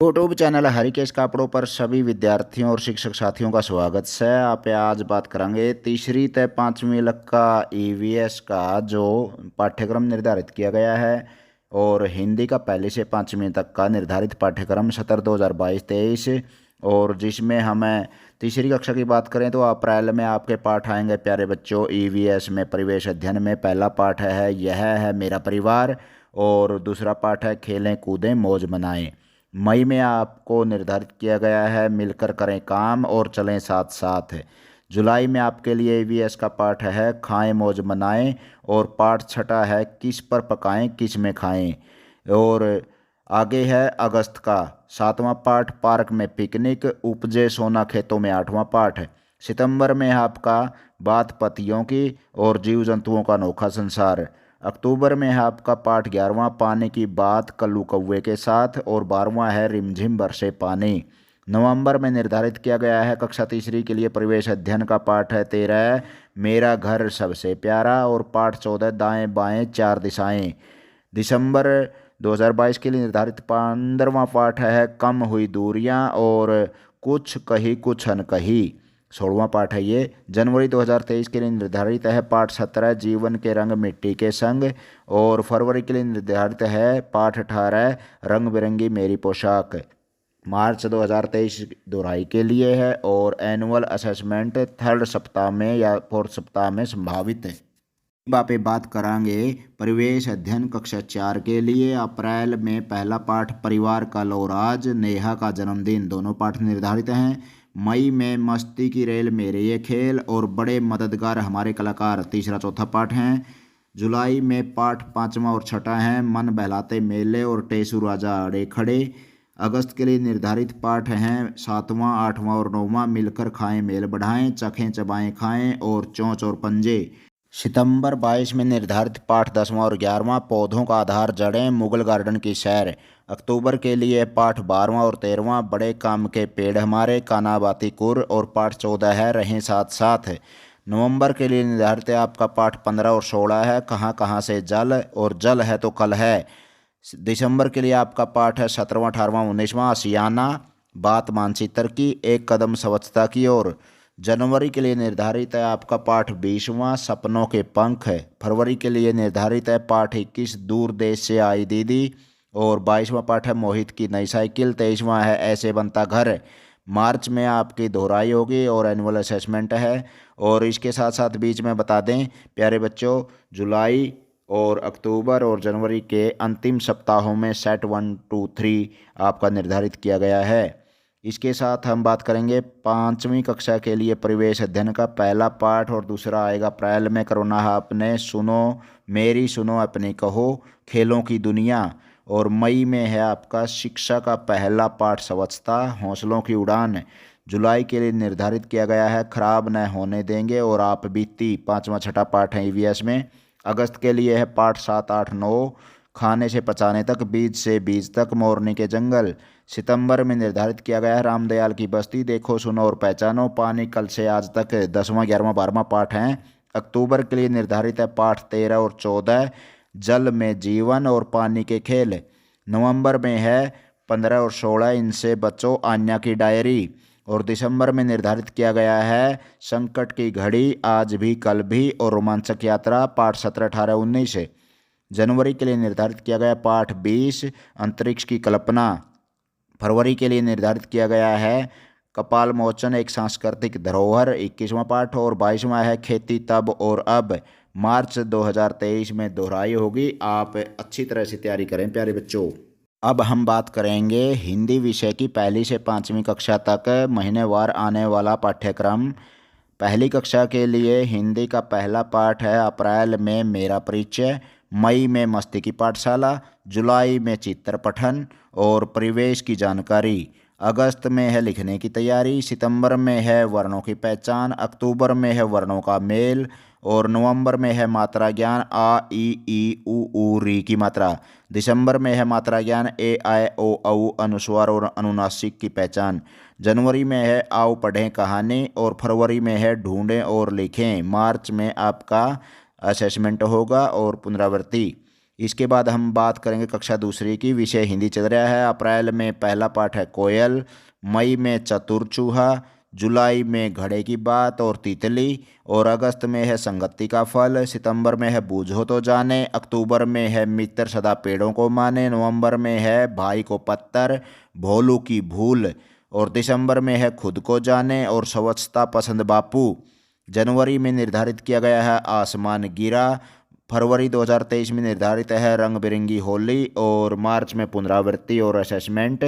YouTube channel Harikesh कापड़ों पर सभी विद्यार्थियों और शिक्षक साथियों का स्वागत है। आप आज बात करेंगे तीसरी से पाँचवीं लग का ईवीएस का जो पाठ्यक्रम निर्धारित किया गया है और हिंदी का पहली से पाँचवीं तक का निर्धारित पाठ्यक्रम सत्र 2022-23 और जिसमें हमें तीसरी कक्षा की बात करें तो अप्रैल में आपके पाठ आएंगे प्यारे बच्चों। ईवीएस में परिवेश अध्ययन में पहला पाठ है यह है मेरा परिवार और दूसरा पाठ है खेलें कूदें मौज मनाएं। मई में आपको निर्धारित किया गया है मिलकर करें काम और चलें साथ साथ। जुलाई में आपके लिए ईवीएस का पाठ है खाएं मौज मनाएं और पाठ छठा है किस पर पकाएं किस में खाएं। और आगे है अगस्त का सातवां पाठ पार्क में पिकनिक उपजे सोना खेतों में आठवां पाठ। सितंबर में आपका बात पतियों की और जीव जंतुओं का अनोखा संसार। अक्टूबर में है आपका पाठ 11वां पानी की बात कल्लू कौवे के साथ और 12वां है रिमझिम बरसे पानी। नवंबर में निर्धारित किया गया है कक्षा तीसरी के लिए परिवेश अध्ययन का पाठ है 13 मेरा घर सबसे प्यारा और पाठ 14 दाएं बाएं चार दिशाएं। दिसंबर 2022 के लिए निर्धारित 15वां पाठ है कम हुई दूरियां और कुछ कही कुछ अनकही। 16वां पाठ है ये। जनवरी 2023 के लिए निर्धारित है पाठ 17 जीवन के रंग मिट्टी के संग और फरवरी के लिए निर्धारित है पाठ 18 रंग बिरंगी मेरी पोशाक। मार्च 2023 दोहराई के लिए है और एनुअल असेसमेंट थर्ड सप्ताह में या फोर्थ सप्ताह में संभावित है। पे बात करांगे परिवेश अध्ययन कक्षा 4 के लिए। अप्रैल में पहला पाठ परिवार का लोराज नेहा का जन्मदिन दोनों पाठ निर्धारित हैं। मई में मस्ती की रेल मेरे ये खेल और बड़े मददगार हमारे कलाकार तीसरा चौथा पाठ हैं। जुलाई में पाठ पाँचवा और छठा है मन बहलाते मेले और टेसू राजा अड़े खड़े। अगस्त के लिए निर्धारित पाठ हैं सातवां आठवां और नौवां मिलकर खाएं मेल बढ़ाएं चखें चबाएं खाएं और चोंच और पंजे। सितंबर 22 में निर्धारित पाठ 10वां और 11वां पौधों का आधार जड़ें मुगल गार्डन की सैर। अक्टूबर के लिए पाठ 12वां और 13वां बड़े काम के पेड़ हमारे कानाबाती कुर और पाठ 14 है रहें साथ साथ। नवंबर के लिए निर्धारित है आपका पाठ 15 और 16 है कहाँ कहाँ से जल और जल है तो कल है। दिसंबर के लिए आपका पाठ है 17वां 18वां 19वां आसियाना बात मानचित्र की एक कदम स्वच्छता की ओर। जनवरी के लिए निर्धारित है आपका पाठ 20वां सपनों के पंख है। फरवरी के लिए निर्धारित है पाठ 21 दूर देश से आई दीदी और 22वां पाठ है मोहित की नई साइकिल। 23वां है ऐसे बनता घर। मार्च में आपकी दोहराई होगी और एनुअल असेसमेंट है। और इसके साथ साथ बीच में बता दें प्यारे बच्चों जुलाई और अक्टूबर और जनवरी के अंतिम सप्ताहों में सेट 1 2 3 आपका निर्धारित किया गया है। इसके साथ हम बात करेंगे पाँचवीं कक्षा के लिए परिवेश अध्ययन का पहला पाठ और दूसरा आएगा अप्रैल में करोना आपने सुनो मेरी सुनो अपनी कहो खेलों की दुनिया। और मई में है आपका शिक्षा का पहला पाठ स्वच्छता हौसलों की उड़ान। जुलाई के लिए निर्धारित किया गया है खराब न होने देंगे और आप बीती पाँचवा छठा पाठ है ईवीएस में। अगस्त के लिए है पाठ 7 8 9 खाने से पचाने तक बीज से बीज तक मोरनी के जंगल। सितंबर में निर्धारित किया गया है रामदयाल की बस्ती देखो सुनो और पहचानो पानी कल से आज तक 10वां 11वां 12वां पाठ हैं। अक्टूबर के लिए निर्धारित है पाठ 13 और 14 जल में जीवन और पानी के खेल। नवंबर में है 15 और 16 इनसे बच्चों आन्या की डायरी। और दिसंबर में निर्धारित किया गया है संकट की घड़ी आज भी कल भी और रोमांचक यात्रा पाठ 17 18 19। जनवरी के लिए निर्धारित किया गया पाठ 20 अंतरिक्ष की कल्पना। फरवरी के लिए निर्धारित किया गया है कपाल मोचन एक सांस्कृतिक धरोहर 21वां पाठ और 22वां है खेती तब और अब। मार्च 2023 में दोहराई होगी। आप अच्छी तरह से तैयारी करें प्यारे बच्चों। अब हम बात करेंगे हिंदी विषय की पहली से पाँचवीं कक्षा तक महीनेवार आने वाला पाठ्यक्रम। पहली कक्षा के लिए हिंदी का पहला पाठ है अप्रैल में मेरा परिचय। मई में मस्ती की पाठशाला। जुलाई में चित्र पठन और परिवेश की जानकारी। अगस्त में है लिखने की तैयारी। सितंबर में है वर्णों की पहचान। अक्टूबर में है वर्णों का मेल और नवंबर में है मात्रा ज्ञान आ ई ऊ री की मात्रा। दिसंबर में है मात्रा ज्ञान ए आय ओ औ अनुस्वार और अनुनासिक की पहचान। जनवरी में है आओ पढ़ें कहानी और फरवरी में है ढूंढें और लिखें। मार्च में आपका असेसमेंट होगा और पुनरावृत्ति। इसके बाद हम बात करेंगे कक्षा दूसरी की। विषय हिंदी चल रहा है। अप्रैल में पहला पाठ है कोयल, मई में चतुर चूहा, जुलाई में घड़े की बात और तितली, और अगस्त में है संगति का फल, सितंबर में है बूझो तो जाने, अक्टूबर में है मित्र सदा पेड़ों को माने, नवंबर में है भाई को पत्थर, भोलू की भूल, और दिसंबर में है खुद को जाने और स्वच्छता पसंद बापू। जनवरी में निर्धारित किया गया है आसमान गिरा, फरवरी 2023 में निर्धारित है रंग बिरंगी होली, और मार्च में पुनरावृत्ति और असेसमेंट।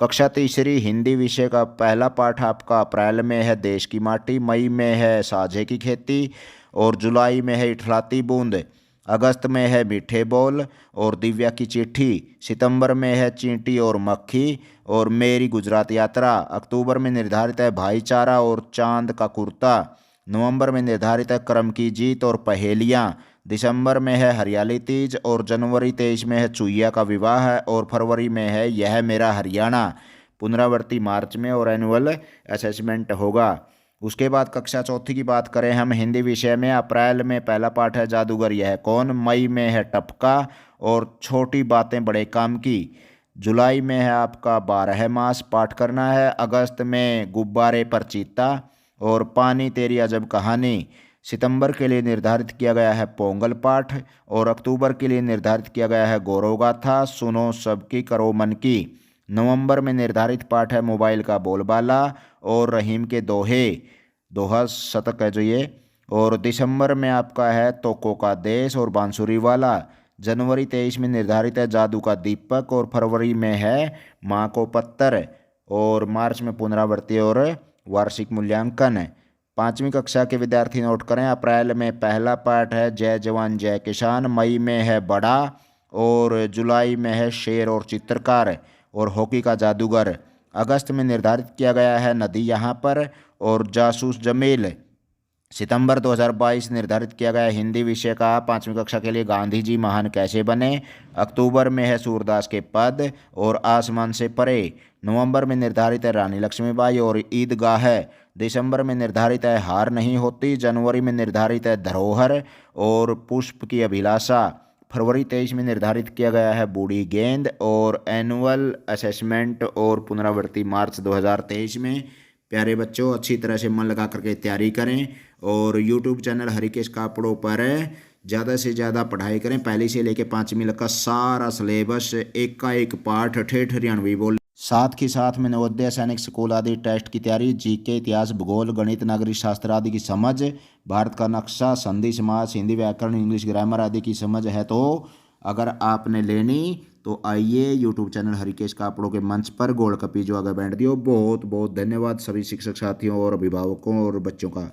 कक्षा तीसरी हिंदी विषय का पहला पाठ आपका अप्रैल में है देश की माटी, मई में है साझे की खेती, और जुलाई में है इठलाती बूंद, अगस्त में है मीठे बोल और दिव्या की चिट्ठी, सितंबर में है चींटी और मक्खी और मेरी गुजरात यात्रा, अक्टूबर में निर्धारित है भाईचारा और चांद का कुर्ता, नवंबर में निर्धारित है क्रम की जीत और पहेलियाँ, दिसंबर में है हरियाली तीज, और जनवरी 23 में है चुईया का विवाह, और फरवरी में है यह मेरा हरियाणा। पुनरावृत्ति मार्च में और एनुअल असेसमेंट होगा। उसके बाद कक्षा चौथी की बात करें हम हिंदी विषय में। अप्रैल में पहला पाठ है जादूगर यह कौन, मई में है टपका और छोटी बातें बड़े काम की, जुलाई में है आपका 12 मास पाठ करना है, अगस्त में गुब्बारे पर चीता और पानी तेरी अजब कहानी, सितंबर के लिए निर्धारित किया गया है पोंगल पाठ, और अक्टूबर के लिए निर्धारित किया गया है गौरव गाथा सुनो सबकी करो मन की, नवंबर में निर्धारित पाठ है मोबाइल का बोलबाला और रहीम के दोहे, दोहा शतक है जो ये, और दिसंबर में आपका है तोको का देश और बांसुरी वाला, जनवरी 23 में निर्धारित है जादू का दीपक, और फरवरी में है माँ को पत्थर, और मार्च में पुनरावृत्ति और वार्षिक मूल्यांकन। पाँचवीं कक्षा के विद्यार्थी नोट करें। अप्रैल में पहला पाठ है जय जवान जय किसान, मई में है बड़ा, और जुलाई में है शेर और चित्रकार और हॉकी का जादूगर, अगस्त में निर्धारित किया गया है नदी यहाँ पर और जासूस जमील, सितंबर 2022 निर्धारित किया गया हिंदी विषय का पाँचवीं कक्षा के लिए गांधी जी महान कैसे बने, अक्टूबर में है सूरदास के पद और आसमान से परे, नवंबर में निर्धारित है रानी लक्ष्मीबाई और ईदगाह है, दिसंबर में निर्धारित है हार नहीं होती, जनवरी में निर्धारित है धरोहर और पुष्प की अभिलाषा, फरवरी 23 में निर्धारित किया गया है बूढ़ी गेंद, और एनुअल असेसमेंट और पुनरावृत्ति मार्च 2023 में। प्यारे बच्चों, अच्छी तरह से मन लगा करके तैयारी करें और यूट्यूब चैनल हरिकेश कापड़ों पर ज़्यादा से ज़्यादा पढ़ाई करें। पहली से लेकर पाँचवीं तक का सारा सिलेबस, एक का एक पाठ ठेठ हरियाणवी बोल, साथ ही साथ में नवोदय सैनिक स्कूल आदि टेस्ट की तैयारी, जीके, इतिहास, भूगोल, गणित, नागरिक शास्त्र आदि की समझ, भारत का नक्शा, संधि समास, हिंदी व्याकरण, इंग्लिश ग्रामर आदि की समझ है। तो अगर आपने लेनी तो आइए यूट्यूब चैनल हरिकेश कापड़ों के मंच पर गोल्ड कपी जो आगे बैठ दियो। बहुत बहुत धन्यवाद सभी शिक्षक साथियों और अभिभावकों और बच्चों का।